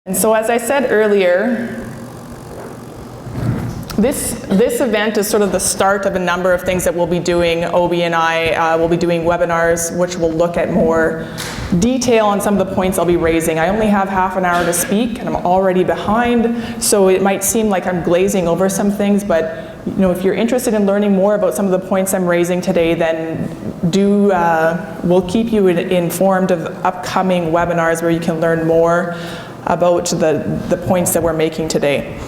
And so as I said earlier, this event is sort of the start of a number of things that we'll be doing. Obi and I will be doing webinars which will look at more detail on some of the points I'll be raising. I only have half an hour to speak and I'm already behind, so it might seem like I'm glazing over some things, but if you're interested in learning more about some of the points I'm raising today, then we'll keep you informed of upcoming webinars where you can learn more about the points that we're making today.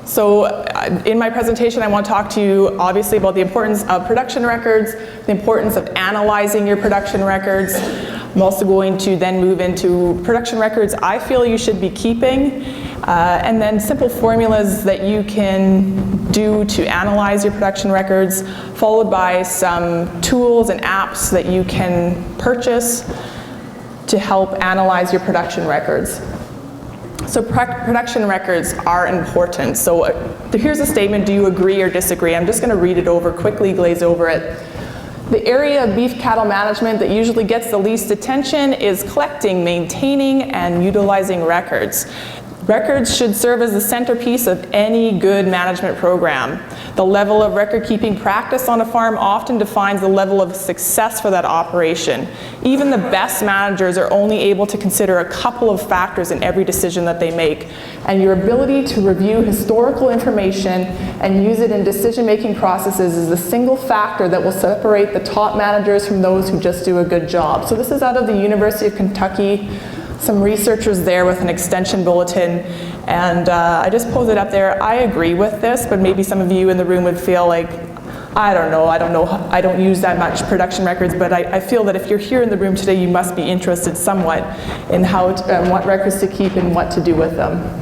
So in my presentation, I want to talk to you obviously about the importance of production records, the importance of analyzing your production records. I'm also going to then move into production records I feel you should be keeping, and then simple formulas that you can do to analyze your production records, followed by some tools and apps that you can purchase to help analyze your production records. So production records are important. So here's a statement, do you agree or disagree? I'm just going to read it over, quickly glaze over it. The area of beef cattle management that usually gets the least attention is collecting, maintaining, and utilizing records. Records should serve as the centerpiece of any good management program. The level of record-keeping practice on a farm often defines the level of success for that operation. Even the best managers are only able to consider a couple of factors in every decision that they make. And your ability to review historical information and use it in decision-making processes is the single factor that will separate the top managers from those who just do a good job. So this is out of the University of Kentucky. Some researchers there with an extension bulletin, and I just posed it up there. I agree with this, but maybe some of you in the room would feel like, I don't know, I don't use that much production records, but I feel that if you're here in the room today, you must be interested somewhat in what records to keep and what to do with them.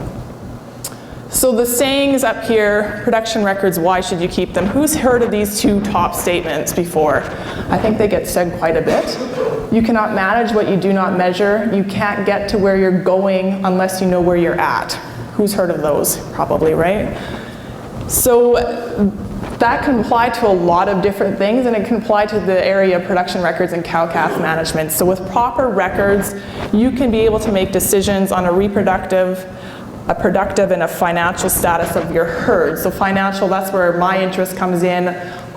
So the sayings up here, production records, why should you keep them? Who's heard of these two top statements before? I think they get said quite a bit. You cannot manage what you do not measure. You can't get to where you're going unless you know where you're at. Who's heard of those? Probably, right? So that can apply to a lot of different things, and it can apply to the area of production records and cow-calf management. So with proper records, you can be able to make decisions on a productive and a financial status of your herd. So financial, that's where my interest comes in.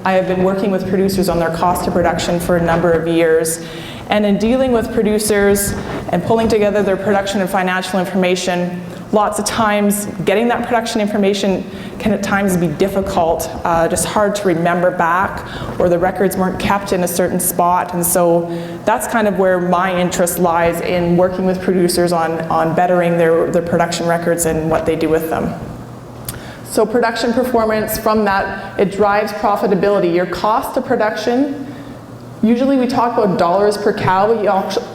I have been working with producers on their cost of production for a number of years. And in dealing with producers and pulling together their production and financial information, lots of times getting that production information can at times be difficult, just hard to remember back, or the records weren't kept in a certain spot. And so that's kind of where my interest lies, in working with producers on bettering their production records and what they do with them. So production performance, from that, it drives profitability. Your cost of production, usually we talk about dollars per cow, but you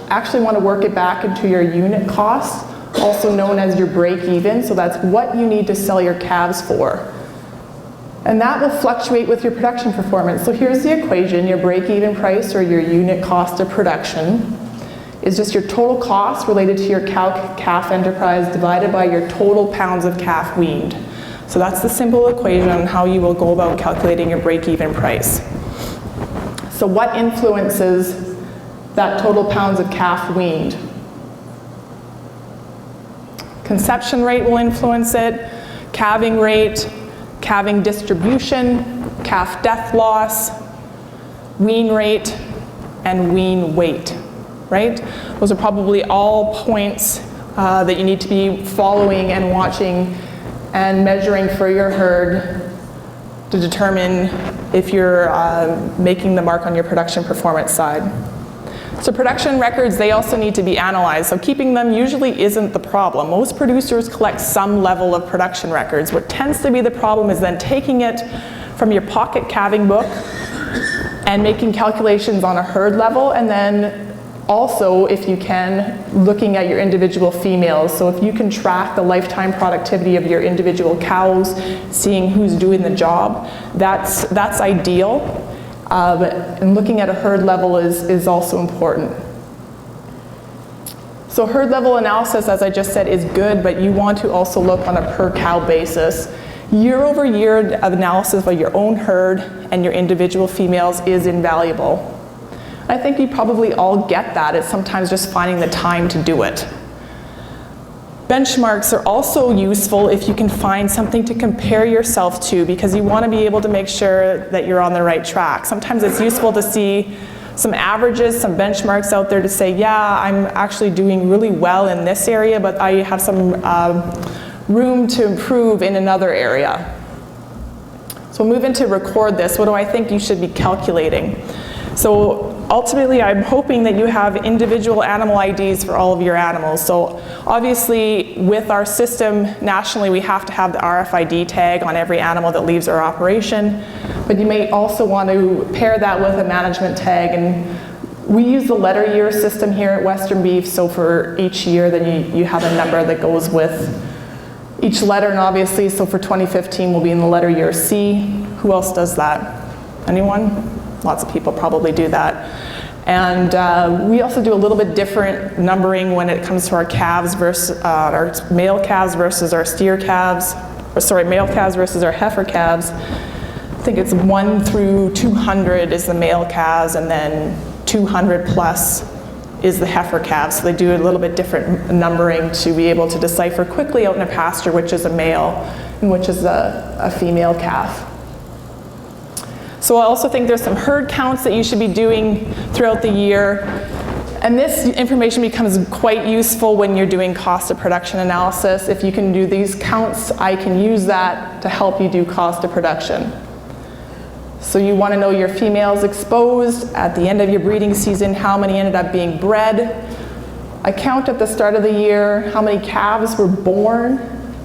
actually want to work it back into your unit cost, also known as your break even. So that's what you need to sell your calves for. And that will fluctuate with your production performance. So here's the equation. Your break even price, or your unit cost of production, is just your total cost related to your cow-calf enterprise divided by your total pounds of calf weaned. So that's the simple equation on how you will go about calculating your break even price. So what influences that total pounds of calf weaned? Conception rate will influence it, calving rate, calving distribution, calf death loss, wean rate, and wean weight, right? Those are probably all points that you need to be following and watching and measuring for your herd to determine if you're making the mark on your production performance side. So production records, they also need to be analyzed. So keeping them usually isn't the problem. Most producers collect some level of production records. What tends to be the problem is then taking it from your pocket calving book and making calculations on a herd level, and then also, if you can, looking at your individual females. So if you can track the lifetime productivity of your individual cows, seeing who's doing the job, that's ideal. And looking at a herd level is also important. So herd level analysis, as I just said, is good, but you want to also look on a per cow basis. Year over year analysis of your own herd and your individual females is invaluable. I think you probably all get that. It's sometimes just finding the time to do it. Benchmarks are also useful if you can find something to compare yourself to, because you want to be able to make sure that you're on the right track. Sometimes it's useful to see some averages, some benchmarks out there to say, yeah, I'm actually doing really well in this area, but I have some room to improve in another area. So we'll move into record this. What do I think you should be calculating? So ultimately, I'm hoping that you have individual animal IDs for all of your animals. So obviously, with our system nationally, we have to have the RFID tag on every animal that leaves our operation. But you may also want to pair that with a management tag. And we use the letter year system here at Western Beef. So for each year, then you have a number that goes with each letter. And obviously, so for 2015, we'll be in the letter year C. Who else does that? Anyone? Lots of people probably do that. And we also do a little bit different numbering when it comes to our calves versus our male calves versus our steer calves, or sorry, male calves versus our heifer calves. I think it's 1 through 200 is the male calves, and then 200 plus is the heifer calves. So they do a little bit different numbering to be able to decipher quickly out in a pasture which is a male and which is a female calf. So I also think there's some herd counts that you should be doing throughout the year. And this information becomes quite useful when you're doing cost of production analysis. If you can do these counts, I can use that to help you do cost of production. So you want to know your females exposed at the end of your breeding season, how many ended up being bred. I count at the start of the year how many calves were born,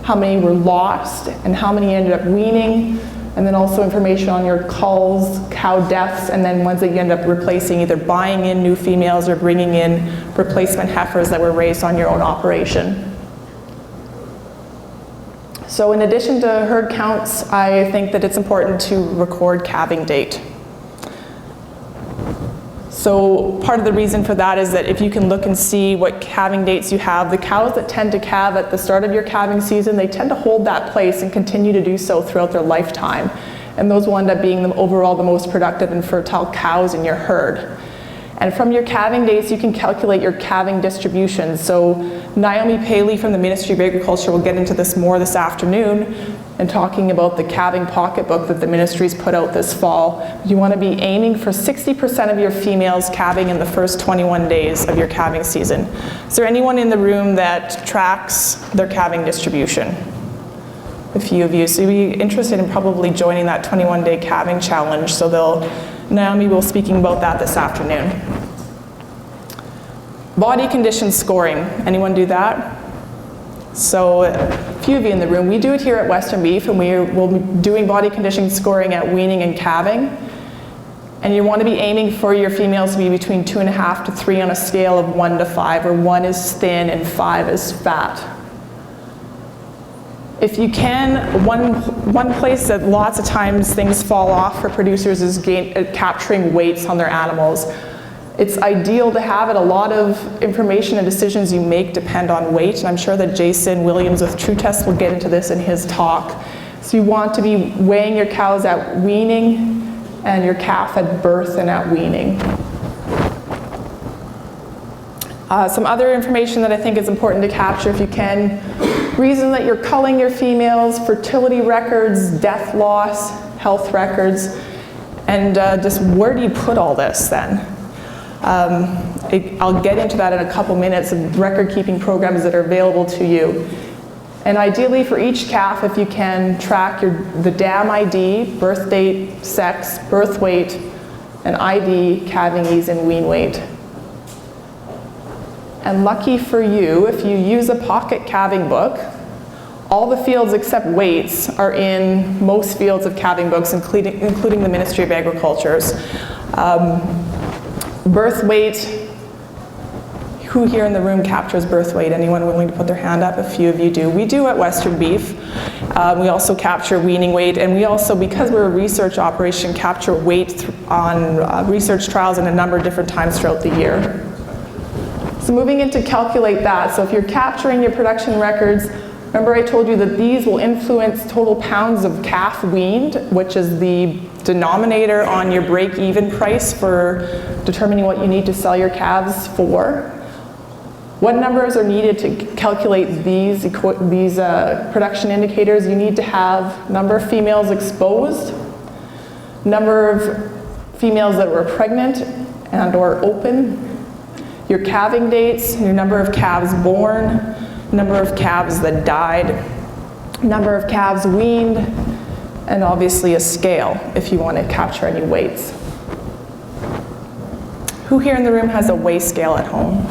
how many were lost, and how many ended up weaning. And then also information on your culls, cow deaths, and then ones that you end up replacing, either buying in new females or bringing in replacement heifers that were raised on your own operation. So in addition to herd counts, I think that it's important to record calving date. So part of the reason for that is that if you can look and see what calving dates you have, the cows that tend to calve at the start of your calving season, they tend to hold that place and continue to do so throughout their lifetime. And those will end up being overall the most productive and fertile cows in your herd. And from your calving dates, you can calculate your calving distribution. So Naomi Paley from the Ministry of Agriculture will get into this more this afternoon and talking about the calving pocketbook that the ministry's put out this fall. You want to be aiming for 60% of your females calving in the first 21 days of your calving season. Is there anyone in the room that tracks their calving distribution? A few of you. So you'd be interested in probably joining that 21-day calving challenge. So Naomi will be speaking about that this afternoon. Body condition scoring. Anyone do that? So a few of you in the room. We do it here at Western Beef, and we'll be doing body condition scoring at weaning and calving. And you want to be aiming for your females to be between 2.5 to 3 on a scale of 1 to 5, where 1 is thin and 5 is fat. If you can, one place that lots of times things fall off for producers is capturing weights on their animals. It's ideal to have it. A lot of information and decisions you make depend on weight, and I'm sure that Jason Williams with Tru-Test will get into this in his talk. So you want to be weighing your cows at weaning and your calf at birth and at weaning. Some other information that I think is important to capture if you can. Reason that you're culling your females, fertility records, death loss, health records, and just where do you put all this then? I'll get into that in a couple minutes of record-keeping programs that are available to you. And ideally for each calf, if you can, track the dam ID, birth date, sex, birth weight, and ID, calving ease, and wean weight. And lucky for you, if you use a pocket calving book, all the fields except weights are in most fields of calving books, including the Ministry of Agriculture's. Birth weight, who here in the room captures birth weight? Anyone willing to put their hand up? A few of you do. We do at Western Beef. We also capture weaning weight, and we also, because we're a research operation, capture weight on research trials in a number of different times throughout the year. So moving into calculate that, so if you're capturing your production records, remember I told you that these will influence total pounds of calf weaned, which is the denominator on your break-even price for determining what you need to sell your calves for. What numbers are needed to calculate these production indicators? You need to have number of females exposed, number of females that were pregnant and or open, your calving dates, your number of calves born, number of calves that died, number of calves weaned, and obviously a scale if you want to capture any weights. Who here in the room has a weigh scale at home?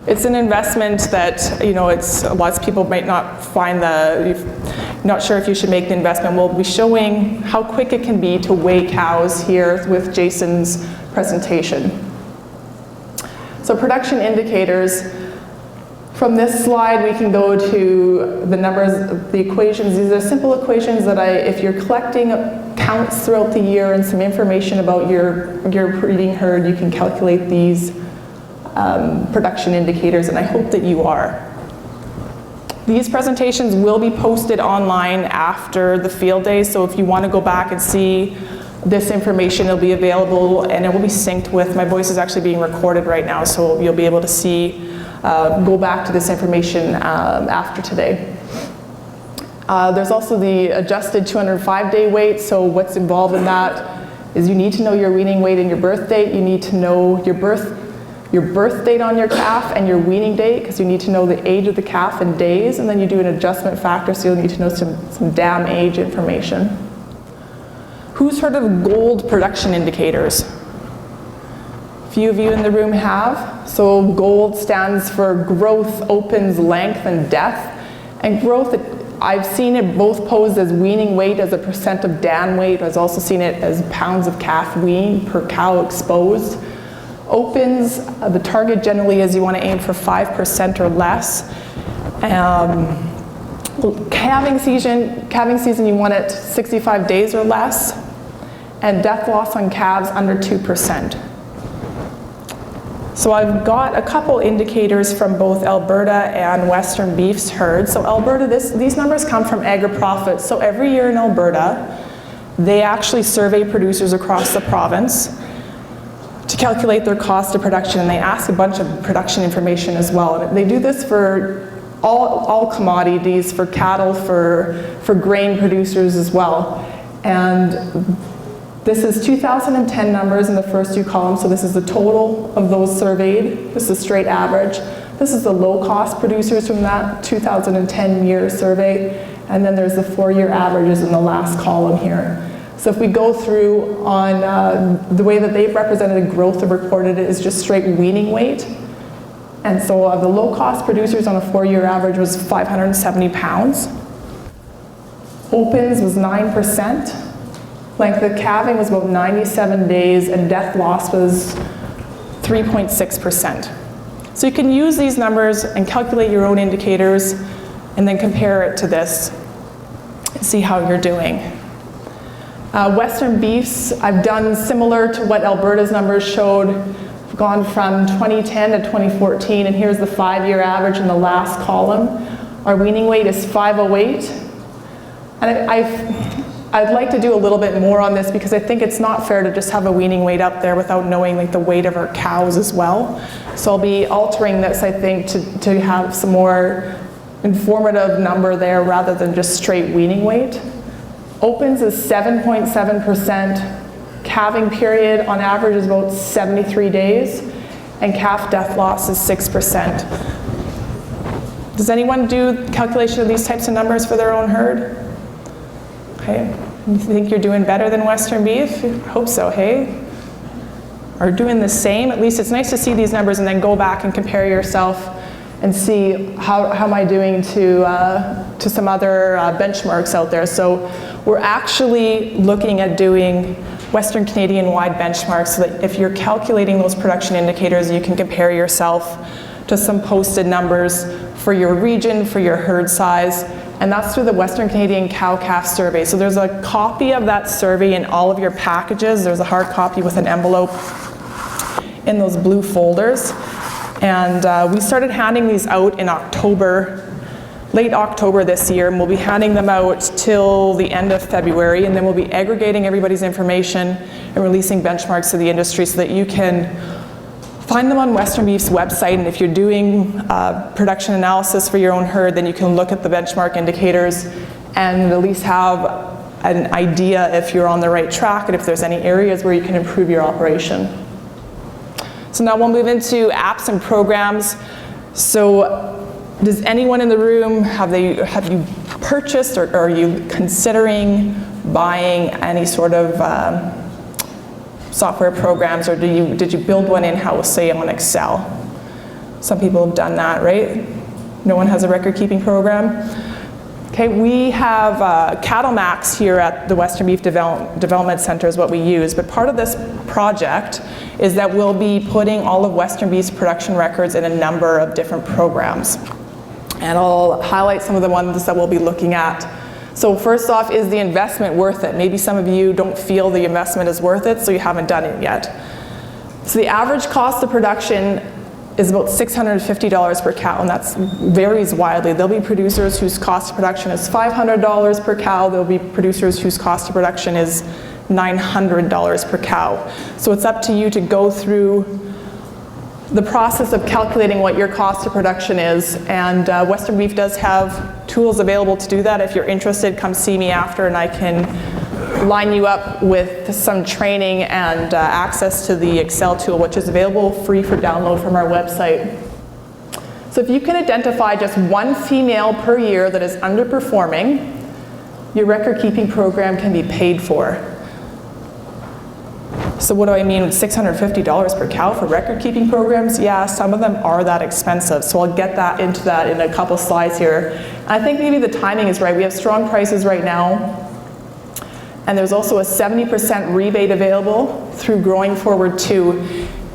It's an investment that, lots of people might not find not sure if you should make the investment. We'll be showing how quick it can be to weigh cows here with Jason's presentation. So production indicators. From this slide, we can go to the numbers, the equations. These are simple equations that if you're collecting counts throughout the year and some information about your breeding herd, you can calculate these production indicators, and I hope that you are. These presentations will be posted online after the field day, so if you want to go back and see this information, it'll be available and it will be synced with, my voice is actually being recorded right now, so you'll be able to see, go back to this information after today. There's also the adjusted 205-day weight, so what's involved in that is you need to know your weaning weight and your birth date. You need to know your birth date on your calf and your weaning date, because you need to know the age of the calf in days, and then you do an adjustment factor, so you'll need to know some dam age information. Who's heard of GOLD production indicators? A few of you in the room have. So GOLD stands for growth, opens, length, and depth. And growth, I've seen it both posed as weaning weight as a percent of dan weight. I've also seen it as pounds of calf weaned per cow exposed. Opens, the target generally is you want to aim for 5% or less. Calving season, you want it 65 days or less. And death loss on calves under 2%. So I've got a couple indicators from both Alberta and Western Beef's herds. So Alberta, these numbers come from AgriProfit. So every year in Alberta, they actually survey producers across the province to calculate their cost of production, and they ask a bunch of production information as well. And they do this for all commodities, for cattle, for grain producers as well. And this is 2010 numbers in the first two columns, so this is the total of those surveyed. This is straight average. This is the low-cost producers from that 2010 year survey, and then there's the 4-year averages in the last column here. So if we go through on the way that they've represented growth or reported it is just straight weaning weight. And so the low-cost producers on a 4-year average was 570 pounds. Opens was 9%. Length of calving was about 97 days, and death loss was 3.6%. So you can use these numbers and calculate your own indicators and then compare it to this and see how you're doing. Western Beefs, I've done similar to what Alberta's numbers showed. I've gone from 2010 to 2014, and here's the 5-year average in the last column. Our weaning weight is 508. And I'd like to do a little bit more on this because I think it's not fair to just have a weaning weight up there without knowing like the weight of our cows as well. So I'll be altering this, I think, to have some more informative number there rather than just straight weaning weight. Opens is 7.7%. Calving period on average is about 73 days. And calf death loss is 6%. Does anyone do calculation of these types of numbers for their own herd? Okay, you think you're doing better than Western Beef? I hope so, hey? Or doing the same? At least it's nice to see these numbers and then go back and compare yourself and see how am I doing to some other benchmarks out there. So we're actually looking at doing Western Canadian-wide benchmarks so that if you're calculating those production indicators, you can compare yourself to some posted numbers for your region, for your herd size, and that's through the Western Canadian Cow-Calf Survey. So there's a copy of that survey in all of your packages. There's a hard copy with an envelope in those blue folders. And we started handing these out in October late October this year, and we'll be handing them out till the end of February, and then we'll be aggregating everybody's information and releasing benchmarks to the industry so that you can find them on Western Beef's website, and if you're doing production analysis for your own herd, then you can look at the benchmark indicators and at least have an idea if you're on the right track and if there's any areas where you can improve your operation. So now we'll move into apps and programs. So does anyone in the room, have you purchased or are you considering buying any sort of software programs, or did you build one in-house, say on Excel? Some people have done that, right? No one has a record-keeping program? Okay, we have Cattle Max here at the Western Beef Development Center is what we use, but part of this project is that we'll be putting all of Western Beef's production records in a number of different programs. And I'll highlight some of the ones that we'll be looking at. So first off, is the investment worth it? Maybe some of you don't feel the investment is worth it, so you haven't done it yet. So the average cost of production is about $650 per cow, and that varies widely. There'll be producers whose cost of production is $500 per cow. There'll be producers whose cost of production is $900 per cow. So it's up to you to go through the process of calculating what your cost of production is, and Western Beef does have tools available to do that. If you're interested, come see me after and I can line you up with some training and access to the Excel tool, which is available free for download from our website. So if you can identify just one female per year that is underperforming, your record-keeping program can be paid for. So what do I mean with $650 per cow for record-keeping programs? Yeah, some of them are that expensive, so I'll get into that in a couple slides here. I think maybe the timing is right. We have strong prices right now, and there's also a 70% rebate available through Growing Forward 2,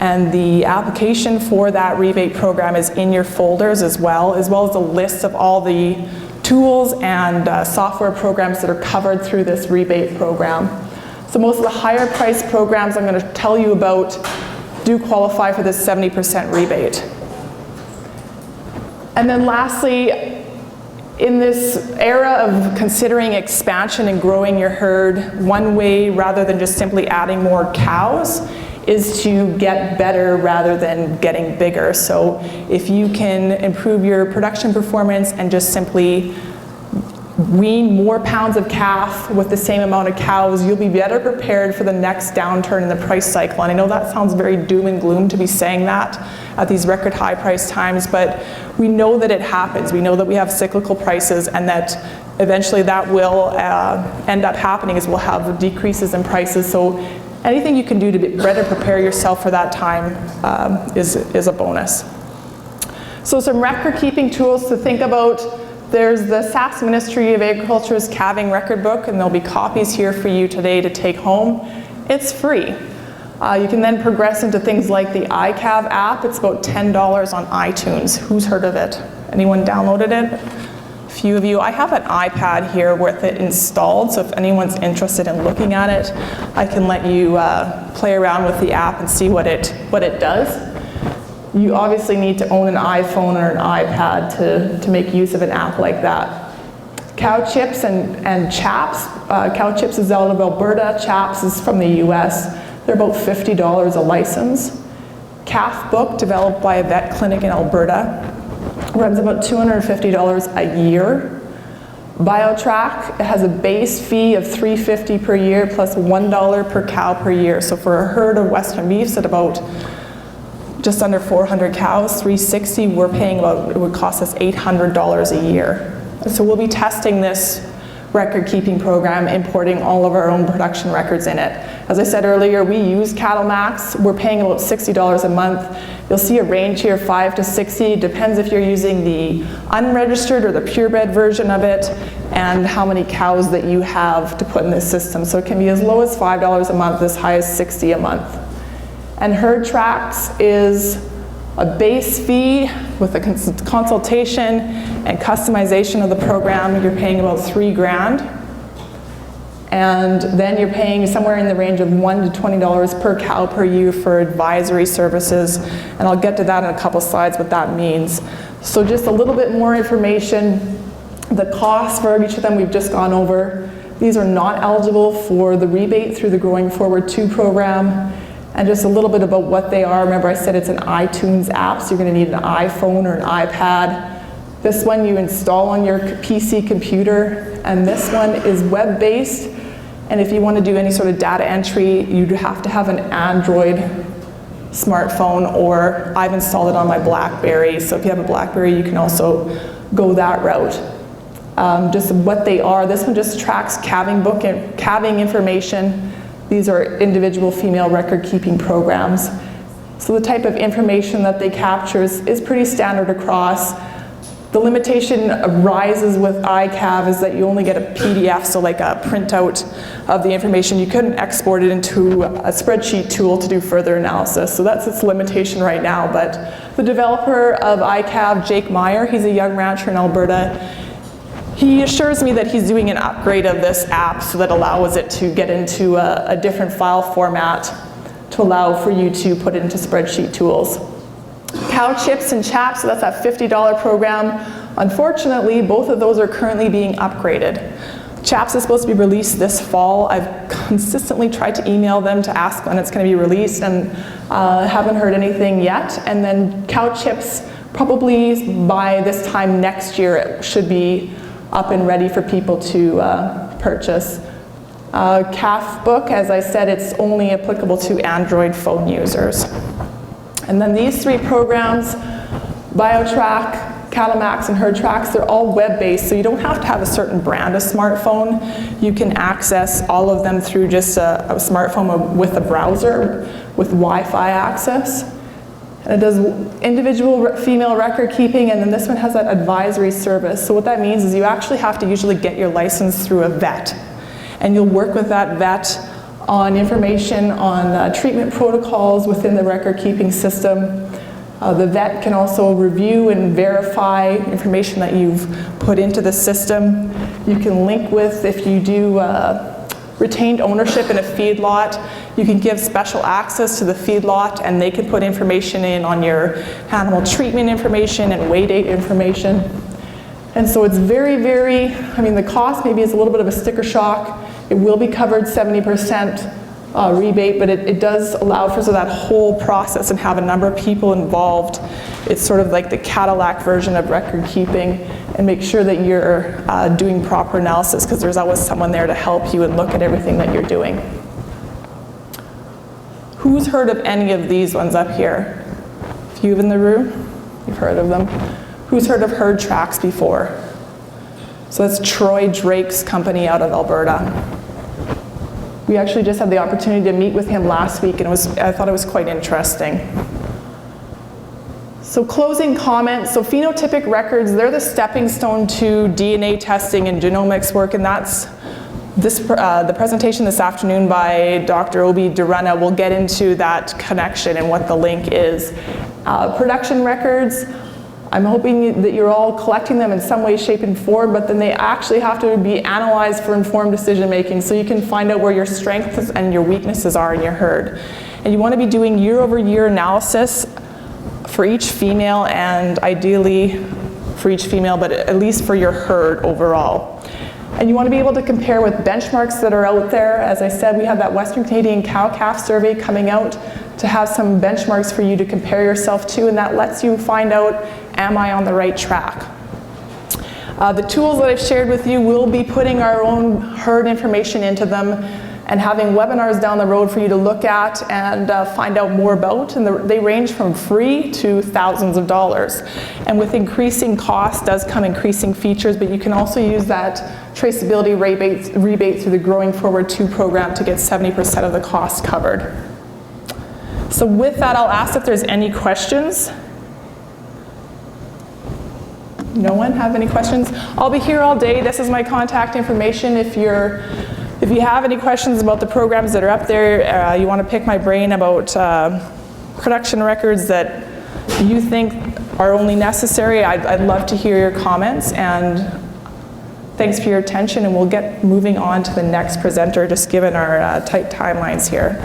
and the application for that rebate program is in your folders as well as a list of all the tools and software programs that are covered through this rebate program. So most of the higher priced programs I'm going to tell you about do qualify for this 70% rebate. And then lastly, in this era of considering expansion and growing your herd, one way rather than just simply adding more cows is to get better rather than getting bigger. So if you can improve your production performance and just simply wean more pounds of calf with the same amount of cows, you'll be better prepared for the next downturn in the price cycle. And I know that sounds very doom and gloom to be saying that at these record high price times, but we know that it happens. We know that we have cyclical prices, and that eventually that will end up happening as we'll have decreases in prices. So anything you can do to better prepare yourself for that time is a bonus. So some record keeping tools to think about. There's the Sask Ministry of Agriculture's calving record book, and there'll be copies here for you today to take home. It's free. You can then progress into things like the iCalv app. It's about $10 on iTunes. Who's heard of it? Anyone downloaded it? A few of you. I have an iPad here with it installed, so if anyone's interested in looking at it, I can let you play around with the app and see what it does. You obviously need to own an iPhone or an iPad to make use of an app like that. Cow chips and chaps. Cow chips is out of Alberta, chaps is from the US. They're about $50 a license. Calf book, developed by a vet clinic in Alberta, runs about $250 a year. BioTrack, it has a base fee of $350 per year plus $1 per cow per year. So for a herd of Western beefs at about just under 400 cows, 360, we're paying about, it would cost us $800 a year. So we'll be testing this record-keeping program, importing all of our own production records in it. As I said earlier, we use Cattle Max. We're paying about $60 a month. You'll see a range here, 5 to 60. It depends if you're using the unregistered or the purebred version of it, and how many cows that you have to put in this system. So it can be as low as $5 a month, as high as $60 a month. And Herd Tracks is a base fee with a consultation and customization of the program. You're paying about $3,000. And then you're paying somewhere in the range of $1 to $20 per cow per year for advisory services. And I'll get to that in a couple slides, what that means. So just a little bit more information. The costs for each of them we've just gone over. These are not eligible for the rebate through the Growing Forward 2 program. And just a little bit about what they are. Remember I said it's an iTunes app, so you're going to need an iPhone or an iPad. This one you install on your PC computer, and this one is web-based. And if you want to do any sort of data entry, you'd have to have an Android smartphone, or I've installed it on my BlackBerry. So if you have a BlackBerry, you can also go that route. Just what they are, this one just tracks calving information. These are individual female record-keeping programs. So the type of information that they capture is pretty standard across. The limitation arises with iCalv is that you only get a PDF, so like a printout of the information. You couldn't export it into a spreadsheet tool to do further analysis. So that's its limitation right now. But the developer of iCalv, Jake Meyer, he's a young rancher in Alberta. He assures me that he's doing an upgrade of this app so that allows it to get into a different file format to allow for you to put it into spreadsheet tools. Cow chips and chaps, so that's that $50 program. Unfortunately, both of those are currently being upgraded. Chaps is supposed to be released this fall. I've consistently tried to email them to ask when it's going to be released, and haven't heard anything yet. And then cow chips, probably by this time next year, it should be up and ready for people to purchase. Calf book, as I said, it's only applicable to Android phone users. And then these three programs, BioTrack, CattleMax, and HerdTrax, they're all web-based, so you don't have to have a certain brand of smartphone. You can access all of them through just a smartphone with a browser with Wi-Fi access. And it does individual female record keeping, and then this one has that advisory service. So what that means is you actually have to usually get your license through a vet. And you'll work with that vet on information on treatment protocols within the record keeping system. The vet can also review and verify information that you've put into the system. You can link with, if you do retained ownership in a feedlot, you can give special access to the feedlot, and they can put information in on your animal treatment information and weigh date information. And so it's very, very, I mean, the cost maybe is a little bit of a sticker shock. It will be covered 70% rebate, but it does allow for that whole process and have a number of people involved. It's sort of like the Cadillac version of record keeping, and make sure that you're doing proper analysis, because there's always someone there to help you and look at everything that you're doing. Who's heard of any of these ones up here? A few in the room? You've heard of them. Who's heard of HerdTrax before? So that's Troy Drake's company out of Alberta. We actually just had the opportunity to meet with him last week, and I thought it was quite interesting. So closing comments, so phenotypic records, they're the stepping stone to DNA testing and genomics work, and that's the presentation this afternoon by Dr. Obi Durana will get into that connection and what the link is. Production records, I'm hoping that you're all collecting them in some way, shape, and form, but then they actually have to be analyzed for informed decision making, so you can find out where your strengths and your weaknesses are in your herd. And you want to be doing year-over-year analysis for each female, and ideally for each female, but at least for your herd overall. And you want to be able to compare with benchmarks that are out there. As I said, we have that Western Canadian Cow-Calf survey coming out to have some benchmarks for you to compare yourself to, and that lets you find out, am I on the right track? The tools that I've shared with you, we'll be putting our own herd information into them and having webinars down the road for you to look at and find out more about. And they range from free to thousands of dollars. And with increasing cost does come increasing features, but you can also use that traceability rebate through the Growing Forward 2 program to get 70% of the cost covered. So with that, I'll ask if there's any questions. No one have any questions? I'll be here all day. This is my contact information. If you have any questions about the programs that are up there, you want to pick my brain about production records that you think are only necessary, I'd love to hear your comments. And thanks for your attention, and we'll get moving on to the next presenter, just given our tight timelines here.